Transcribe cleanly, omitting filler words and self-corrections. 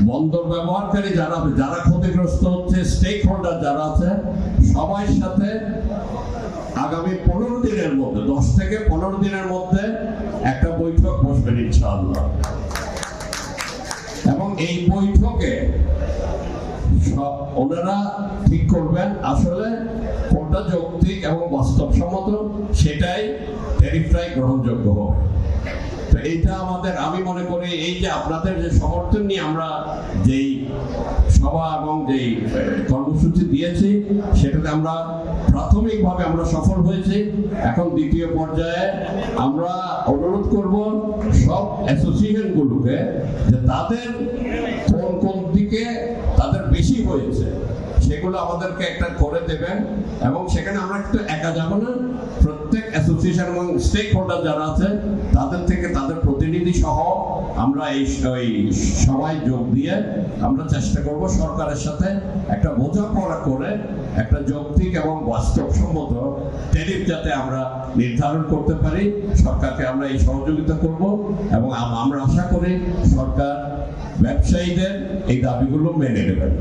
বন্দর ব্যবহারকারী যারা ক্ষতিগ্রস্ত হচ্ছে, স্টেক হোল্ডার যারা আছে, সবার সাথে আগামী 15 দিনের মধ্যে, 10 থেকে 15 দিনের মধ্যে একটা বৈঠক বসবেন ইনশাআল্লাহ। এবং এই বৈঠকে ওনারা ঠিক করবেন আসলে কোনটা যৌক্তিক এবং বাস্তবসম্মত, সেটাই ট্যারিফটাই গ্রহণযোগ্য হবে। তো এইটা আমাদের, আমি মনে করি এই যে আপনাদের যে সমর্থন নিয়ে আমরা যেই সভা এবং যেই কর্মসূচি দিয়েছি, সেটাতে আমরা প্রাথমিকভাবে আমরা সফল হয়েছি। এখন দ্বিতীয় পর্যায়ে আমরা অনুরোধ করব সব অ্যাসোসিয়েশনগুলোকে যে তাদের কোন কোন দিকে তাদের বেশি হয়েছে সেগুলো আমাদেরকে একটা করে দেবেন। এবং সেখানে আমরা একটু একা যাব না, প্রত্যেক অ্যাসোসিয়েশন এবং স্টেক হোল্ডার যারা আছে তাদের থেকে তাদের প্রতিনিধি সহ আমরা এই সবাই যোগ দিয়ে আমরা চেষ্টা করব সরকারের সাথে একটা বোঝাপড়া করে একটা যৌক্তিক এবং বাস্তবসম্মত ট্যারিফ যাতে আমরা নির্ধারণ করতে পারি। সরকারকে আমরা এই সহযোগিতা করব এবং আমরা আশা করি সরকার ব্যবসায়ীদের এই দাবিগুলো মেনে নেবেন।